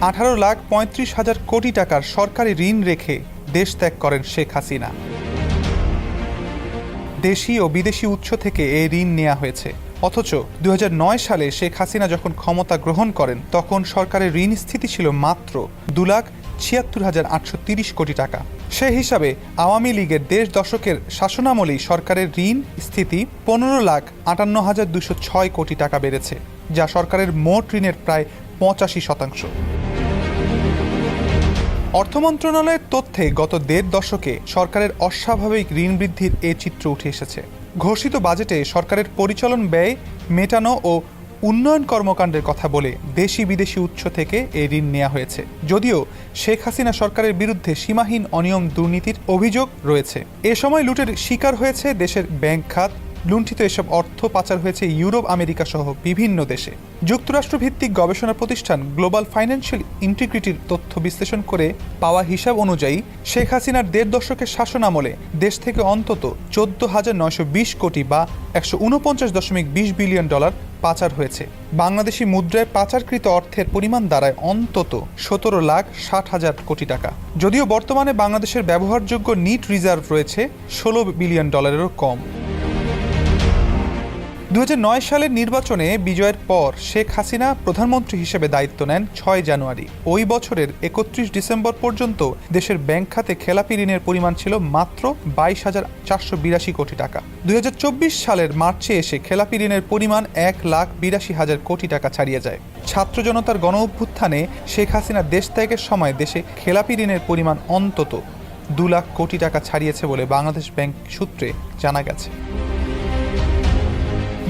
18,35,000 কোটি টাকার সরকারি ঋণ রেখে দেশ ত্যাগ করেন শেখ হাসিনা। দেশি ও বিদেশি উৎস থেকে এই ঋণ নেওয়া হয়েছে। অথচ 2009 সালে শেখ হাসিনা যখন ক্ষমতা গ্রহণ করেন তখন সরকারের ঋণ স্থিতি ছিল মাত্র 2,76,830 কোটি টাকা। সে হিসাবে আওয়ামী লীগের দেড় দশকের শাসনামলেই সরকারের ঋণ স্থিতি 15,58,206 কোটি টাকা বেড়েছে, যা সরকারের মোট ঋণের প্রায় 85%। অর্থ মন্ত্রণালয়ের তথ্যে গত দেড় দশকে সরকারের অস্বাভাবিক ঋণ বৃদ্ধির এ চিত্র উঠে এসেছে। ঘোষিত বাজেটে সরকারের পরিচালন ব্যয় মেটানো ও উন্নয়ন কর্মকাণ্ডের কথা বলে দেশি বিদেশি উৎস থেকে এই ঋণ নেওয়া হয়েছে, যদিও শেখ হাসিনা সরকারের বিরুদ্ধে সীমাহীন অনিয়ম দুর্নীতির অভিযোগ রয়েছে। এ সময় লুটের শিকার হয়েছে দেশের ব্যাংক খাত। লুণ্ঠিত এসব অর্থ পাচার হয়েছে ইউরোপ, আমেরিকা সহ বিভিন্ন দেশে। যুক্তরাষ্ট্রভিত্তিক গবেষণা প্রতিষ্ঠান গ্লোবাল ফাইন্যান্সিয়াল ইন্টিগ্রিটির তথ্য বিশ্লেষণ করে পাওয়া হিসাব অনুযায়ী শেখ হাসিনার দেড় দশকের শাসন আমলে দেশ থেকে অন্তত 14,920 কোটি বা 149.20 বিলিয়ন ডলার পাচার হয়েছে। বাংলাদেশি মুদ্রায় পাচারকৃত অর্থের পরিমাণ দাঁড়ায় অন্তত 17,60,000 কোটি টাকা। যদিও বর্তমানে বাংলাদেশের ব্যবহারযোগ্য নিট রিজার্ভ রয়েছে 16 বিলিয়ন ডলারেরও কম। 2009 সালের নির্বাচনে বিজয়ের পর শেখ হাসিনা প্রধানমন্ত্রী হিসেবে দায়িত্ব নেন 6 জানুয়ারি। ওই বছরের 31 ডিসেম্বর পর্যন্ত দেশের ব্যাংক খাতে খেলাপি ঋণের পরিমাণ ছিল মাত্র 22,482 কোটি টাকা। 2024 সালের মার্চে এসে খেলাপি ঋণের পরিমাণ 1,82,000 কোটি টাকা ছাড়িয়ে যায়। ছাত্র জনতার গণ অভ্যুত্থানে শেখ হাসিনা দেশ ত্যাগের সময় দেশে খেলাপি ঋণের পরিমাণ অন্তত 2 লাখ কোটি টাকা ছাড়িয়েছে বলে বাংলাদেশ ব্যাংক সূত্রে জানা গেছে।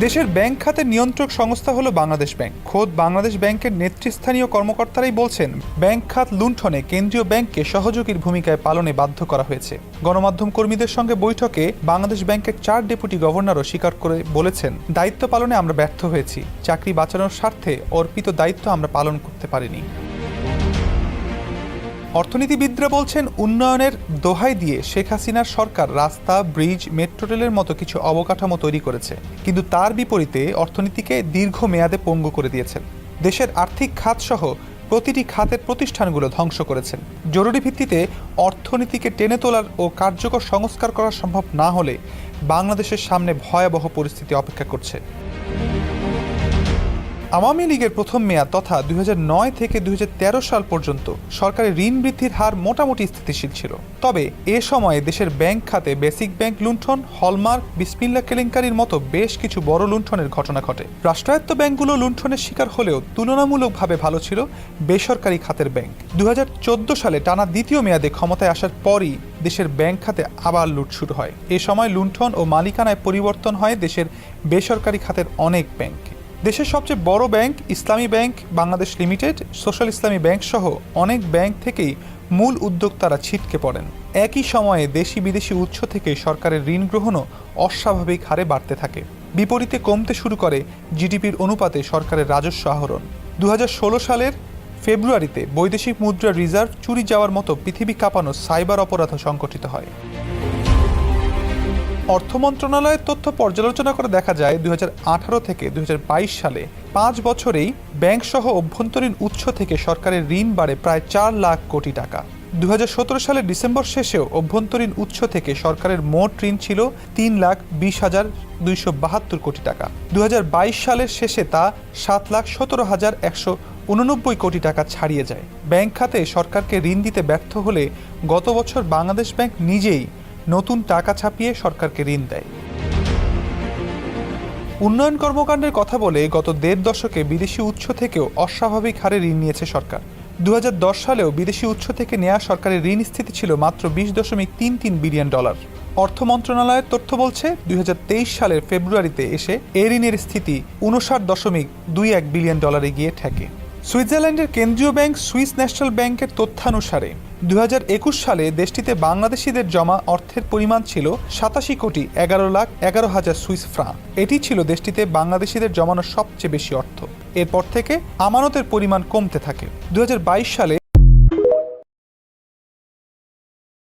দেশের ব্যাংক খাতের নিয়ন্ত্রক সংস্থা হলো বাংলাদেশ ব্যাংক। খোদ বাংলাদেশ ব্যাংকের নেতৃস্থানীয় কর্মকর্তারাই বলছেন, ব্যাংক খাত লুণ্ঠনে কেন্দ্রীয় ব্যাংককে সহযোগীর ভূমিকায় পালনে বাধ্য করা হয়েছে। গণমাধ্যম কর্মীদের সঙ্গে বৈঠকে বাংলাদেশ ব্যাংকের 4 ডেপুটি গভর্নরও স্বীকার করে বলেছেন, দায়িত্ব পালনে আমরা ব্যর্থ হয়েছি। চাকরি বাঁচানোর স্বার্থে অর্পিত দায়িত্ব আমরা পালন করতে পারিনি। অর্থনীতিবিদরা বলছেন, উন্নয়নের দোহাই দিয়ে শেখ হাসিনার সরকার রাস্তা, ব্রিজ, মেট্রো রেলের মতো কিছু অবকাঠামো তৈরি করেছে, কিন্তু তার বিপরীতে অর্থনীতিকে দীর্ঘমেয়াদে পঙ্গু করে দিয়েছেন। দেশের আর্থিক খাত সহ প্রতিটি খাতের প্রতিষ্ঠানগুলো ধ্বংস করেছেন। জরুরি ভিত্তিতে অর্থনীতিকে টেনে তোলার ও কার্যকর সংস্কার করা সম্ভব না হলে বাংলাদেশের সামনে ভয়াবহ পরিস্থিতি অপেক্ষা করছে। আওয়ামী লীগের প্রথম মেয়াদ তথা 2009 থেকে 2013 সাল পর্যন্ত সরকারের ঋণ বৃদ্ধির হার মোটামুটি স্থিতিশীল ছিল। তবে এ সময়ে দেশের ব্যাংক খাতে বেসিক ব্যাংক লুণ্ঠন, হলমার্ক, বিসমিল্লাহ কেলেঙ্কারির মতো বেশ কিছু বড় লুণ্ঠনের ঘটনা ঘটে। রাষ্ট্রায়ত্ত ব্যাংকগুলো লুণ্ঠনের শিকার হলেও তুলনামূলকভাবে ভালো ছিল বেসরকারি খাতের ব্যাংক। 2014 সালে টানা দ্বিতীয় মেয়াদে ক্ষমতায় আসার পরই দেশের ব্যাংক খাতে আবার লুট শুরু হয়। এ সময় লুণ্ঠন ও মালিকানায় পরিবর্তন হয় দেশের বেসরকারি খাতের অনেক ব্যাংক। দেশের সবচেয়ে বড় ব্যাংক ইসলামী ব্যাংক বাংলাদেশ লিমিটেড, সোশ্যাল ইসলামী ব্যাংক সহ অনেক ব্যাংক থেকেই মূল উদ্যোক্তারা ছিটকে পড়েন। একই সময়ে দেশি বিদেশি উৎস থেকে সরকারের ঋণ গ্রহণও অস্বাভাবিক হারে বাড়তে থাকে। বিপরীতে কমতে শুরু করে জিডিপির অনুপাতে সরকারের রাজস্ব আহরণ। 2016 সালের ফেব্রুয়ারিতে বৈদেশিক মুদ্রা রিজার্ভ চুরি যাওয়ার মতো পৃথিবী কাঁপানো সাইবার অপরাধ সংঘটিত হয়। অর্থ মন্ত্রণালয়ের তথ্য পর্যালোচনা করে দেখা যায় 2018 থেকে 2022 সালে 5 বছরেই ব্যাংক সহ অভ্যন্তরীণ উৎস থেকে সরকারের ঋণ বাড়ে প্রায় 4 লাখ কোটি টাকা। 2017 সালের ডিসেম্বর শেষেও অভ্যন্তরীণ উৎস থেকে সরকারের মোট ঋণ ছিল 3,20,272 কোটি টাকা। 2022 সালের শেষে তা 7,17,189 কোটি টাকা ছাড়িয়ে যায়। ব্যাংক খাতে সরকারকে ঋণ দিতে ব্যর্থ হলে গত বছর বাংলাদেশ ব্যাংক নিজেই নতুন টাকা ছাপিয়ে সরকারকে ঋণ দেয়। উন্নয়ন কর্মকাণ্ডের কথা বলে গত দেড় দশকে বিদেশি উৎস থেকেও অস্বাভাবিক হারে ঋণ নিয়েছে সরকার। 2010 সালেও বিদেশি উৎস থেকে নেওয়া সরকারের ঋণ স্থিতি ছিল মাত্র 20.33 বিলিয়ন ডলার। অর্থ মন্ত্রণালয়ের তথ্য বলছে 2023 সালের ফেব্রুয়ারিতে এসে এ ঋণের স্থিতি 59.21 বিলিয়ন ডলারে গিয়ে ঠেকে। সুইজারল্যান্ডের কেন্দ্রীয় ব্যাংক সুইস ন্যাশনাল ব্যাংকের তথ্যানুসারে 2021 সালে দেশটিতে বাংলাদেশিদের জমা অর্থের পরিমাণ ছিল 87,11,11,000 সুইস ফ্রাঁ। এটি ছিল দেশটিতে বাংলাদেশিদের জমানো সবচেয়ে বেশি অর্থ। এরপর থেকে আমানতের পরিমাণ কমতে থাকে। 2022 সালে